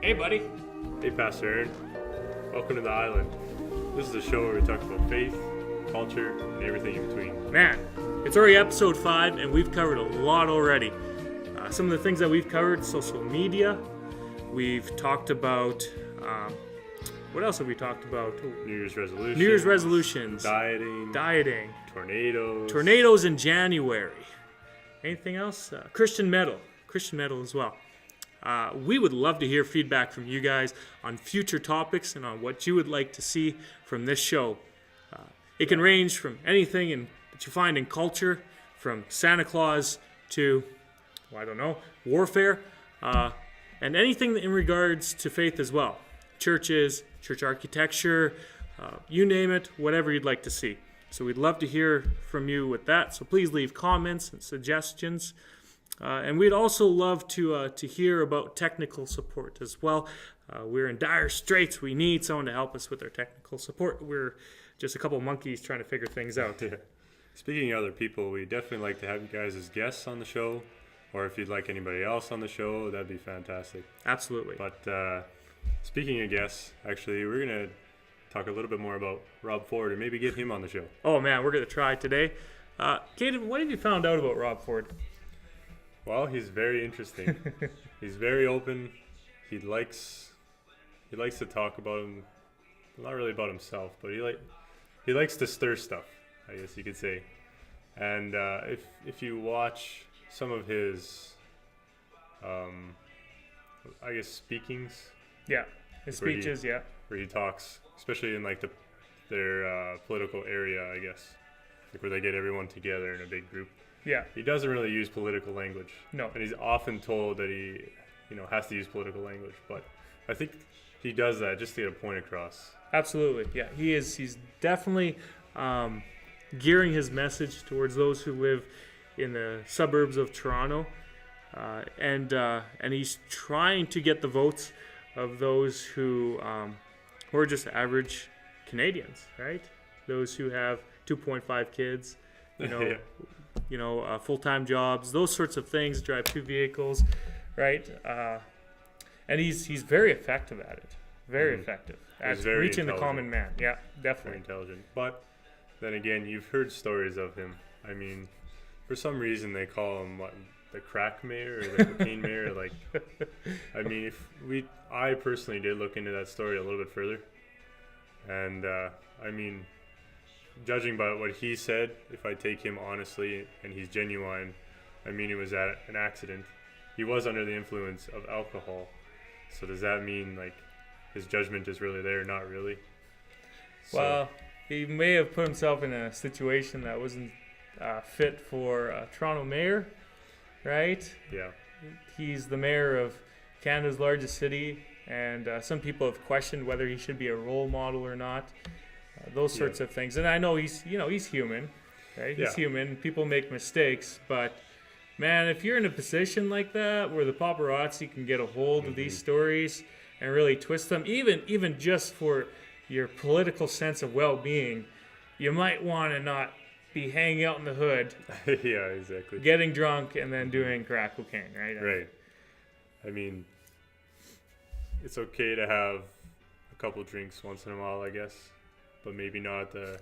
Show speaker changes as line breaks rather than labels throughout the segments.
Hey, buddy.
Hey, Pastor Aaron. Welcome to the island. This is a show where we talk about faith, culture, and everything in between.
Man, it's already episode 5, and we've covered a lot already. Some of the things that we've covered: social media. We've talked about what else have we talked about?
New Year's resolutions.
New Year's resolutions.
Dieting.
Tornadoes in January. Anything else? Christian metal as well. We would love to hear feedback from you guys on future topics and on what you would like to see from this show. It can range from anything that you find in culture, from Santa Claus to, warfare, and anything in regards to faith as well. Churches, church architecture, you name it, whatever you'd like to see. So we'd love to hear from you with that. So please leave comments and suggestions. And we'd also love to hear about technical support as well. We're in dire straits. We need someone to help us with our technical support. We're just a couple of monkeys trying to figure things out.
Yeah. Speaking of other people, we definitely like to have you guys as guests on the show. Or if you'd like anybody else on the show, that'd be fantastic.
Absolutely.
But speaking of guests, actually, we're going to talk a little bit more about Rob Ford and maybe get him on the show.
Oh, man, we're going to try today. Caden, what have you found out about Rob Ford?
Well, he's very interesting. He's very open. He likes to talk about him, not really about himself, but he likes to stir stuff, I guess you could say. And if you watch some of his, speakings.
Yeah, his speeches,
where he talks, especially in like their political area, I guess, like where they get everyone together in a big group.
Yeah.
He doesn't really use political language.
No.
And he's often told that he, has to use political language. But I think he does that just to get a point across.
Absolutely. Yeah. He's definitely gearing his message towards those who live in the suburbs of Toronto. And he's trying to get the votes of those who are just average Canadians, right? Those who have 2.5 kids,
Yeah.
Full-time jobs, those sorts of things, drive 2 vehicles, right? And he's very effective at it. Very effective at reaching the common man. Yeah, definitely.
Very intelligent. But then again, you've heard stories of him. I mean, for some reason they call him the crack mayor or the cocaine mayor. Like, I mean, I personally did look into that story a little bit further, and judging by what he said, if I take him honestly and he's genuine, I mean, it was at an accident. He was under the influence of alcohol. So does that mean like his judgment is really there? Not really.
Well, he may have put himself in a situation that wasn't fit for a Toronto mayor, right?
Yeah.
He's the mayor of Canada's largest city, and some people have questioned whether he should be a role model or not. Those sorts of things. And I know he's human, right? He's human. People make mistakes, but man, if you're in a position like that where the paparazzi can get a hold of these stories and really twist them, even just for your political sense of well-being, you might want to not be hanging out in the hood.
Yeah, exactly.
Getting drunk and then doing crack cocaine, right?
Right. I mean, it's okay to have a couple drinks once in a while, I guess. But maybe not the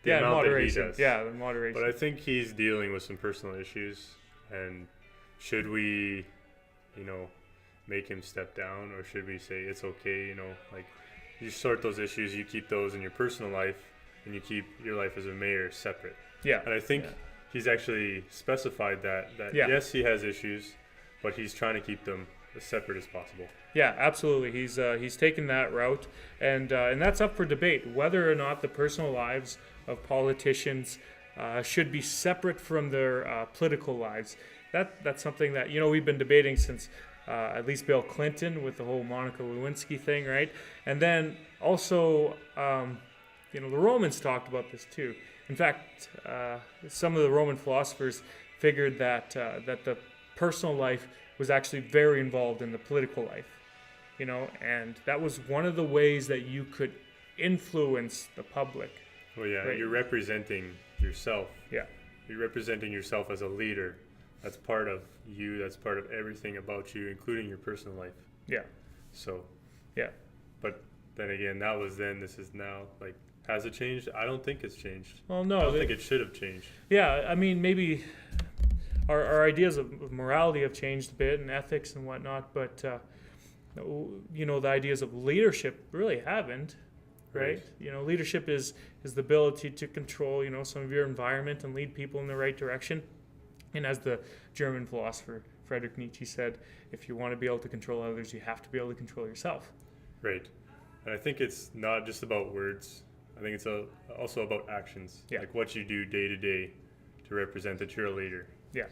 amount
moderation.
that he does.
Yeah, the moderation.
But I think he's dealing with some personal issues, and should we, make him step down, or should we say it's okay? Like you sort those issues, you keep those in your personal life, and you keep your life as a mayor separate.
Yeah.
And I think he's actually specified that yes, he has issues, but he's trying to keep them as separate as possible.
Yeah, absolutely. He's taken that route, and that's up for debate whether or not the personal lives of politicians should be separate from their political lives. That's something that we've been debating since at least Bill Clinton with the whole Monica Lewinsky thing, right? And then also, the Romans talked about this too. In fact, some of the Roman philosophers figured that the personal life was actually very involved in the political life. And that was one of the ways that you could influence the public.
Well, yeah,
right?
You're representing yourself.
Yeah.
You're representing yourself as a leader. That's part of you. That's part of everything about you, including your personal life.
Yeah.
So,
Yeah.
but then again, that was then. This is now. Like, has it changed? I don't think it's changed.
Well,
I
no.
don't think it should have changed.
Yeah, I mean, maybe our ideas of morality have changed a bit and ethics and whatnot, but the ideas of leadership really haven't, right? Leadership is the ability to control, some of your environment and lead people in the right direction. And as the German philosopher Friedrich Nietzsche said, if you want to be able to control others, you have to be able to control yourself.
Right. And I think it's not just about words. I think it's also about actions.
Yeah.
Like what you do day to day to represent that you're a leader.
Yeah.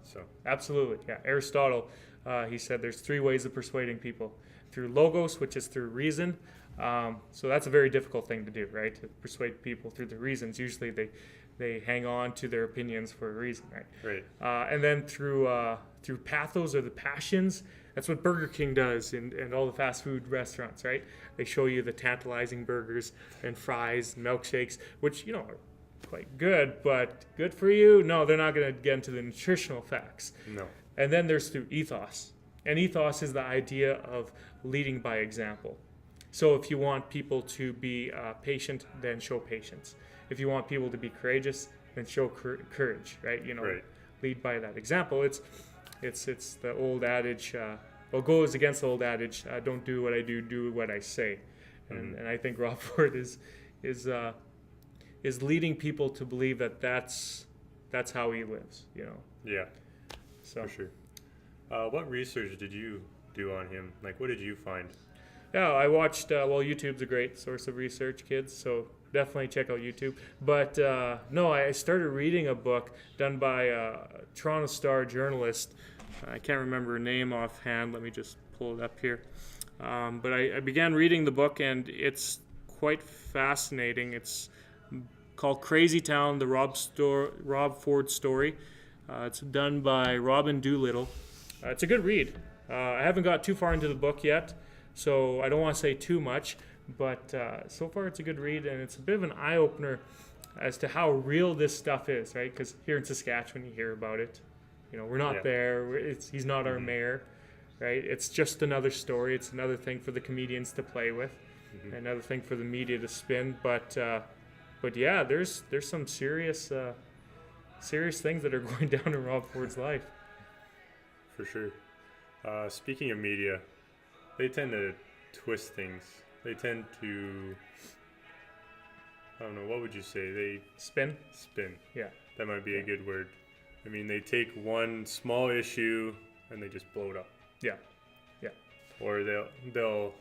So.
Absolutely. Yeah. Aristotle, he said there's 3 ways of persuading people: through logos, which is through reason. So that's a very difficult thing to do, right? To persuade people through the reasons. Usually they hang on to their opinions for a reason, right?
Right.
And then through pathos, or the passions. That's what Burger King does and all the fast food restaurants, right? They show you the tantalizing burgers and fries and milkshakes, which, are quite good, but good for you? No, they're not going to get into the nutritional facts.
No.
And then there's through ethos. And ethos is the idea of leading by example. So if you want people to be patient, then show patience. If you want people to be courageous, then show courage, right?
Right.
Lead by that example. It's the old adage, goes against the old adage, don't do what I do what I say. And I think Rob Ford is leading people to believe that that's how he lives,
Yeah,
So
for sure. What research did you do on him? Like, what did you find?
yeah, I watched. YouTube's a great source of research, kids. So definitely check out YouTube. But no, I started reading a book done by a Toronto Star journalist. I can't remember her name offhand. Let me just pull it up here. But I began reading the book, and it's quite fascinating. It's called Crazy Town: The Rob Ford Story. It's done by Robin Doolittle. It's a good read. I haven't got too far into the book yet, so I don't want to say too much. But so far, it's a good read, and it's a bit of an eye-opener as to how real this stuff is, right? Because here in Saskatchewan, you hear about it. We're not there. He's not our mayor, right? It's just another story. It's another thing for the comedians to play with, another thing for the media to spin. But yeah, there's some serious things that are going down in Rob Ford's life.
For sure. Speaking of media, they tend to twist things. They tend to, I don't know, what would you say? They
Spin? Yeah.
That might be a good word. I mean, they take one small issue and they just blow it up.
Yeah.
Or they'll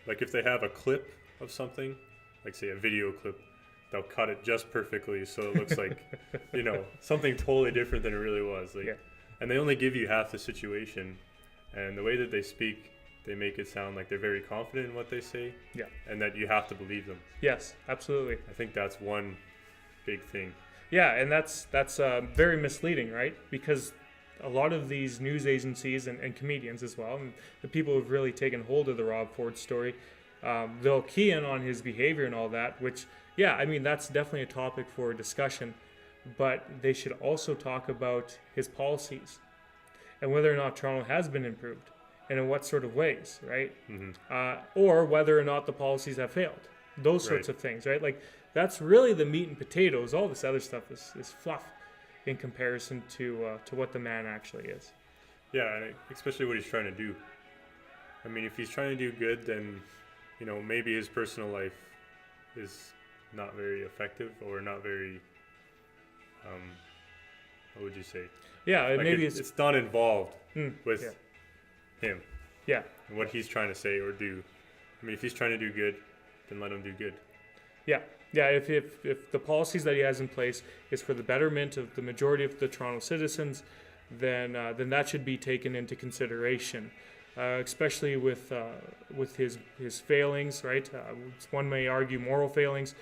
like, if they have a clip of something, like say a video clip, they'll cut it just perfectly so it looks like, something totally different than it really was. And they only give you half the situation, and the way that they speak, they make it sound like they're very confident in what they say.
Yeah.
And that you have to believe them.
Yes, absolutely.
I think that's one big thing.
Yeah, and that's very misleading, right? Because a lot of these news agencies and comedians as well, and the people who've really taken hold of the Rob Ford story, they'll key in on his behavior and all that, which, yeah, I mean, that's definitely a topic for discussion. But they should also talk about his policies and whether or not Toronto has been improved and in what sort of ways, right? Or whether or not the policies have failed. Those sorts of things, right? Like, that's really the meat and potatoes. All this other stuff is fluff in comparison to what the man actually is.
Yeah, and especially what he's trying to do. I mean, if he's trying to do good, then, maybe his personal life is not very effective or not very, what would you say?
Yeah,
like
maybe
it's not involved with him.
Yeah.
And what he's trying to say or do. I mean, if he's trying to do good, then let him do good.
Yeah. Yeah, if the policies that he has in place is for the betterment of the majority of the Toronto citizens, then that should be taken into consideration, especially with his failings, right? One may argue moral failings,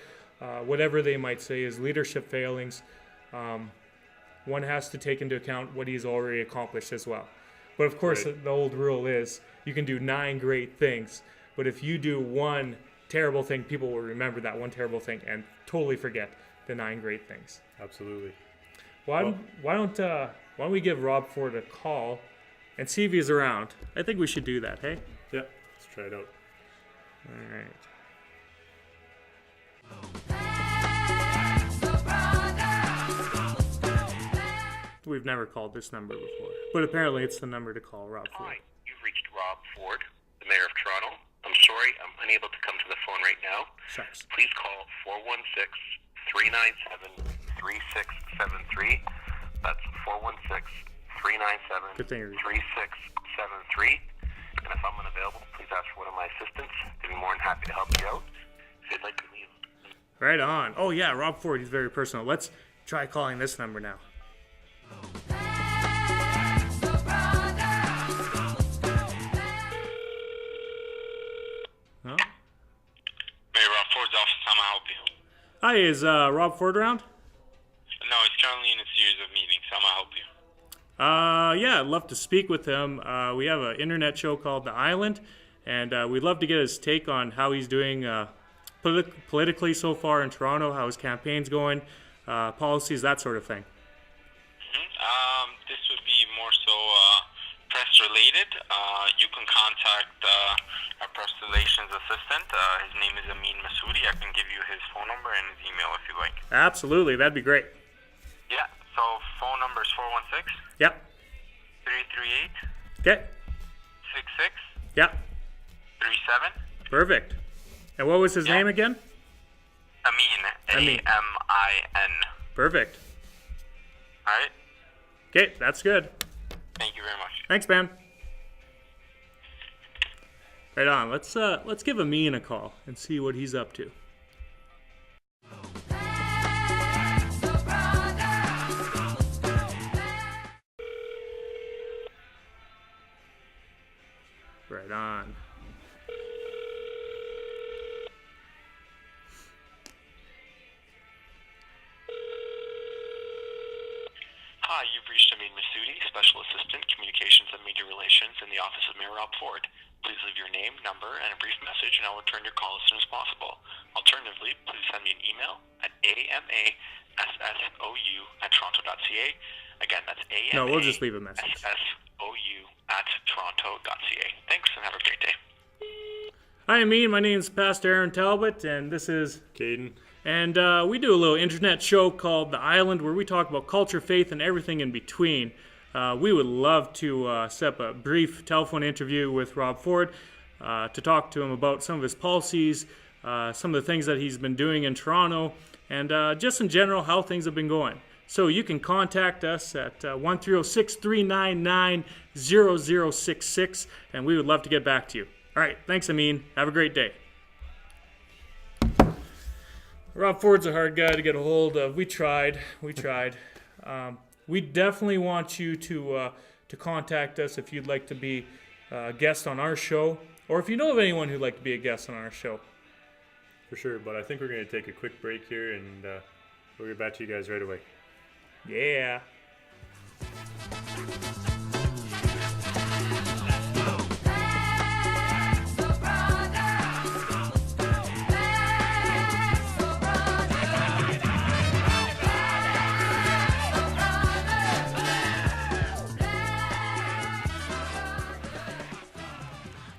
whatever they might say is leadership failings. One has to take into account what he's already accomplished as well. But of course, the old rule is you can do 9 great things, but if you do one terrible thing, people will remember that one terrible thing and totally forget the 9 great things.
Absolutely.
Why don't we give Rob Ford a call and see if he's around? I think we should do that. Hey.
Yeah. Let's try it out.
All right. We've never called this number before, but apparently it's the number to call Rob Ford.
Hi, you've reached Rob Ford, the Mayor of Toronto. I'm sorry, I'm unable to come to the phone right now.
Shucks.
Please call 416-397-3673. That's
Good thing you're-
416-397-3673. And if I'm unavailable, please ask for one of my assistants. They'd be more than happy to help you out. If you'd like to leave.
Right on. Oh yeah, Rob Ford. He's very personal. Let's try calling this number now. Huh?
Mayor Rob Ford's office, how may I help you?
Hi, is Rob Ford around?
No, he's currently in a series of meetings. How may I help you?
Yeah, I'd love to speak with him. We have an internet show called The Island, and we'd love to get his take on how he's doing politically so far in Toronto, how his campaign's going, policies, that sort of thing.
This would be more so press related. You can contact our press relations assistant. His name is Amin Masoudi. I can give you his phone number and his email if you like.
Absolutely, that'd be great.
Yeah, so phone number is 416
Yep.
338
Okay.
66
Yep.
37.
Perfect. And what was his
Yeah.
name again?
Amin.
Amin.
AMIN.
Perfect.
All right.
Okay, that's good.
Thank you very much.
Thanks, man. Right on. Let's give Amin a call and see what he's up to. Right on.
Hi, you've reached Amin Masoudi, Special Assistant, Communications and Media Relations in the Office of Mayor Rob Ford. Please leave your name, number, and a brief message, and I'll return your call as soon as possible. Alternatively, please send me an email at amasssou@toronto.ca. Again, that's
No, we'll just leave a message.
amassou@toronto.ca. Thanks, and have a great day.
Hi, Amin. My name's Pastor Aaron Talbot, and this is...
Caden.
And we do a little internet show called The Island where we talk about culture, faith, and everything in between. We would love to set up a brief telephone interview with Rob Ford to talk to him about some of his policies, some of the things that he's been doing in Toronto, and just in general how things have been going. So you can contact us at 1306-399-0066, and we would love to get back to you. All right, thanks, Amin. Have a great day. Rob Ford's a hard guy to get a hold of. We tried. We definitely want you to contact us if you'd like to be a guest on our show, or if you know of anyone who'd like to be a guest on our show.
For sure, but I think we're going to take a quick break here, and we'll get back to you guys right away.
Yeah.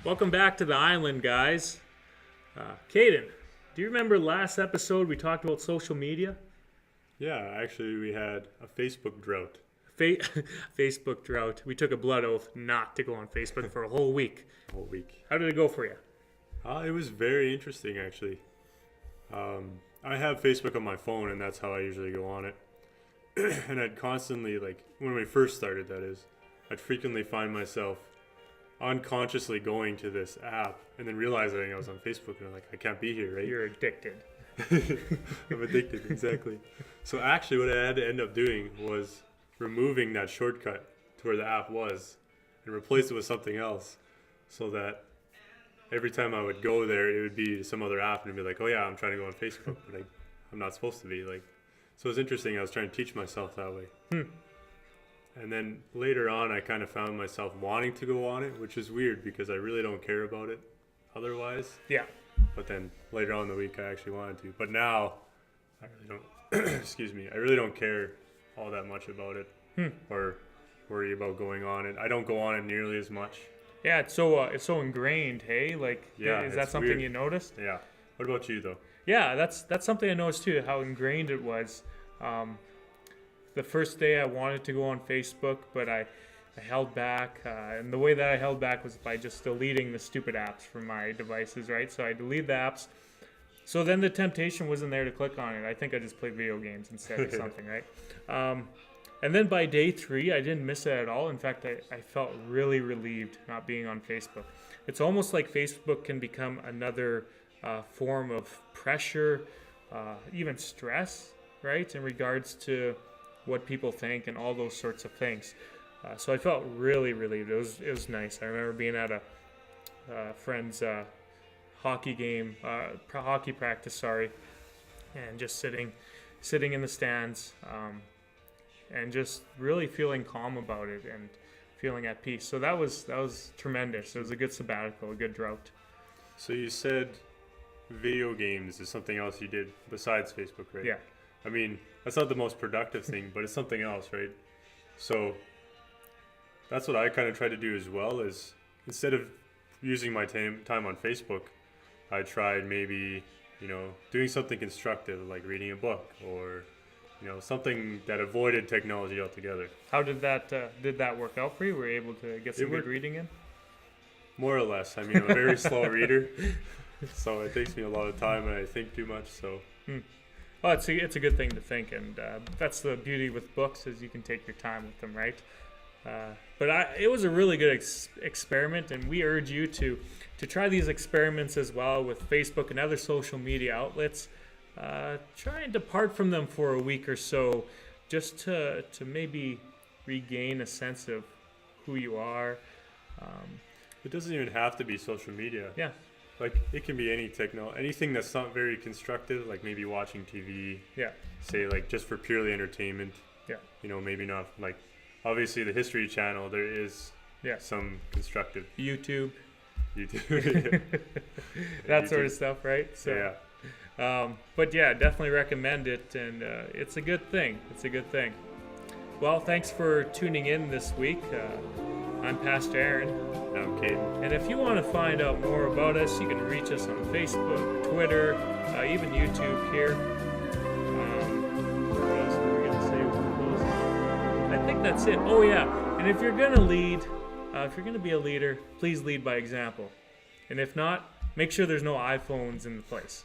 Welcome back to The Island, guys. Caden, do you remember last episode we talked about social media?
Yeah, actually, we had a Facebook drought.
Facebook drought. We took a blood oath not to go on Facebook for a whole week.
Whole week.
How did it go for you?
It was very interesting, actually. I have Facebook on my phone, and that's how I usually go on it. And I'd constantly, like, when we first started, that is, I'd frequently find myself unconsciously going to this app and then realizing I was on Facebook, and I'm like, I can't be here, right?
You're addicted.
I'm addicted, exactly. So actually what I had to end up doing was removing that shortcut to where the app was and replace it with something else, so that every time I would go there, it would be some other app and it'd be like, oh yeah, I'm trying to go on Facebook, but I'm not supposed to be. Like, so it's interesting. I was trying to teach myself that way. And then later on, I kind of found myself wanting to go on it, which is weird because I really don't care about it otherwise.
Yeah.
But then later on in the week, I actually wanted to. But now, I really don't, excuse me, I really don't care all that much about it or worry about going on it. I don't go on it nearly as much
Yeah, it's so ingrained. Hey, like,
Yeah,
is that
it's
something
weird.
you noticed?
Yeah. What about you though?
Yeah, that's something I noticed too. How ingrained it was. The first day I wanted to go on Facebook, but I held back, and the way that I held back was by just deleting the stupid apps from my devices, right? So I deleted the apps. So then the temptation wasn't there to click on it. I think I just played video games instead or something, right? And then by day 3, I didn't miss it at all. In fact, I felt really relieved not being on Facebook. It's almost like Facebook can become another form of pressure, even stress, right? In regards to what people think and all those sorts of things. So I felt really relieved. It was nice. I remember being at a friend's hockey game, hockey practice, and just sitting in the stands, and just really feeling calm about it and feeling at peace. So that was tremendous. It was a good sabbatical, a good drought.
So you said video games is something else you did besides Facebook, right?
Yeah.
I mean, that's not the most productive thing, but it's something else, right? So that's what I kind of try to do as well, is instead of using my time on Facebook, I tried maybe, doing something constructive, like reading a book, or, something that avoided technology altogether.
How did that work out for you? Were you able to get some good
worked.
reading in?
More or less. I mean, I'm a very slow reader, so it takes me a lot of time and I think too much, so...
Well, it's a good thing to think, and that's the beauty with books, is you can take your time with them, right? But it was a really good experiment, and we urge you to try these experiments as well with Facebook and other social media outlets. Try and depart from them for a week or so, just to maybe regain a sense of who you are.
It doesn't even have to be social media.
Yeah.
Like, it can be anything that's not very constructive, like maybe watching TV,
Yeah.
say, like, just for purely entertainment.
Yeah.
Maybe not, like, obviously the History Channel, there is some constructive
YouTube.
YouTube.
That sort of stuff, right? So,
Yeah.
But yeah, definitely recommend it, and it's a good thing. It's a good thing. Well, thanks for tuning in this week. I'm Pastor Aaron.
I'm Caden.
And if you want to find out more about us, you can reach us on Facebook, Twitter, even YouTube here. What else were we going to say before closing? I think that's it. Oh, yeah. And if you're going to lead, if you're going to be a leader, please lead by example. And if not, make sure there's no iPhones in the place.